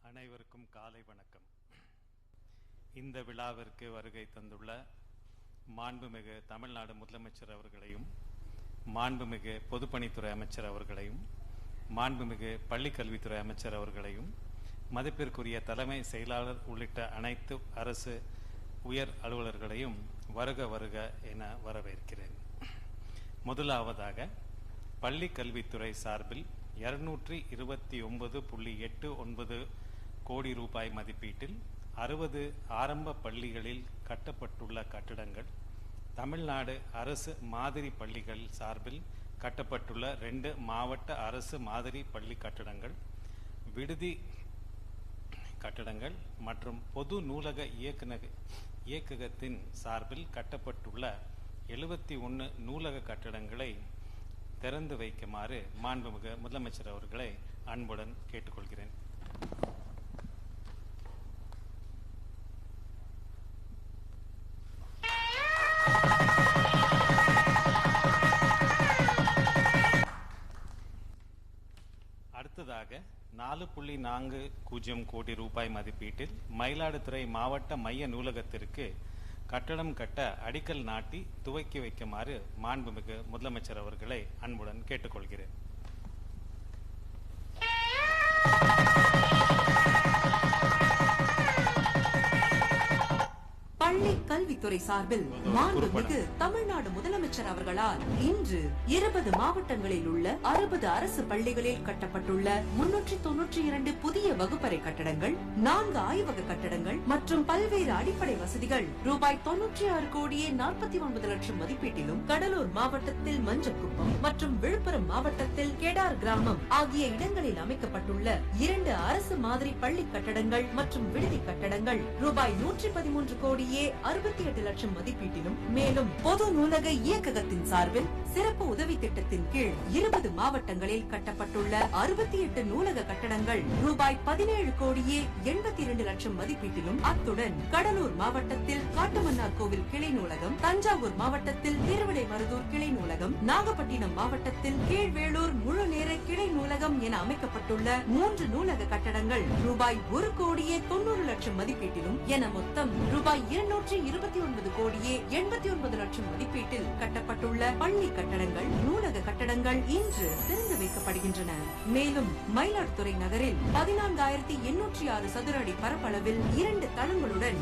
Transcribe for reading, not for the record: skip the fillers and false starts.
அனைவருக்கும் காலை வணக்கம். இந்த விழாவிற்கு வருகை தந்துள்ள மாண்புமிகு தமிழ்நாடு முதலமைச்சர் அவர்களையும், மாண்புமிகு பொதுப்பணித்துறை அமைச்சர் அவர்களையும், மாண்புமிகு பள்ளிக்கல்வித்துறை அமைச்சர் அவர்களையும், மதிப்பிற்குரிய தலைமை செயலாளர் உள்ளிட்ட அனைத்து அரசு உயர் அலுவலர்களையும் வருக வருக என வரவேற்கிறேன். முதலாவதாக பள்ளி கல்வித்துறை சார்பில் 229.89 கோடி ரூபாய் மதிப்பீட்டில் 60 ஆரம்ப பள்ளிகளில் கட்டப்பட்டுள்ள கட்டடங்கள், தமிழ்நாடு அரசு மாதிரி பள்ளிகள் சார்பில் கட்டப்பட்டுள்ள 2 மாவட்ட அரசு மாதிரி பள்ளி கட்டடங்கள், விடுதி கட்டடங்கள் மற்றும் பொது நூலக இயக்ககத்தின் சார்பில் கட்டப்பட்டுள்ள 71 நூலக கட்டடங்களை திறந்து வைக்குமாறு மாண்புமிகு முதலமைச்சர் அவர்களை அன்புடன் கேட்டுக்கொள்கிறேன். அடுத்ததாக 4.40 கோடி ரூபாய் மதிப்பீட்டில் மயிலாடுதுறை மாவட்ட மைய நூலகத்திற்கு கட்டடம் கட்ட அடிக்கல் நாட்டி துவக்கி வைக்குமாறு மாண்புமிகு முதலமைச்சர் அவர்களை அன்புடன் கேட்டுக்கொள்கிறேன். பள்ளி கல்வித்துறை சார்பில் மாண்புமிகு தமிழ்நாடு முதலமைச்சர் அவர்களால் இன்று 20 மாவட்டங்களில் உள்ள 60 அரசு பள்ளிகளில் கட்டப்பட்டுள்ள 392 புதிய வகுப்பறை கட்டடங்கள், 4 ஆய்வக கட்டடங்கள் மற்றும் பல்வேறு அடிப்படை வசதிகள் ரூபாய் 96 கோடியே 49 லட்சம் மதிப்பீட்டிலும் கடலூர் மாவட்டத்தில் மஞ்சக்குப்பம் மற்றும் விழுப்புரம் மாவட்டத்தில் கெடார் கிராமம் ஆகிய இடங்களில் அமைக்கப்பட்டுள்ள 2 அரசு மாதிரி பள்ளி கட்டடங்கள் மற்றும் விடுதி கட்டடங்கள் ரூபாய் 113 கோடியே 68 லட்சம் மதிப்பீட்டிலும், மேலும் பொது நூலக இயக்ககத்தின் சார்பில் சிறப்பு உதவி திட்டத்தின் கீழ் 20 மாவட்டங்களில் கட்டப்பட்டுள்ள 68 நூலக கட்டடங்கள் ரூபாய் 17 கோடியே 82 லட்சம் மதிப்பீட்டிலும், அத்துடன் கடலூர் மாவட்டத்தில் காட்டுமன்னார் கோவில் கிளை நூலகம், தஞ்சாவூர் மாவட்டத்தில் திருவிடைமருதூர் கிளை நூலகம், நாகப்பட்டினம் மாவட்டத்தில் கீழ்வேளூர் முழு நேர கிளை நூலகம் என அமைக்கப்பட்டுள்ள 3 நூலக கட்டடங்கள் ரூபாய் 1 கோடியே 90 லட்சம் மதிப்பீட்டிலும் என மொத்தம் ரூபாய் 229 கோடியே 89 லட்சம் மதிப்பீட்டில் கட்டப்பட்டுள்ள பள்ளி கட்டடங்கள், நூலக கட்டடங்கள் இன்று திறந்து வைக்கப்படுகின்றன. மேலும் மயிலாடுதுறை நகரில் 14,806 சதுர அடி பரப்பளவில் 2 தளங்களுடன்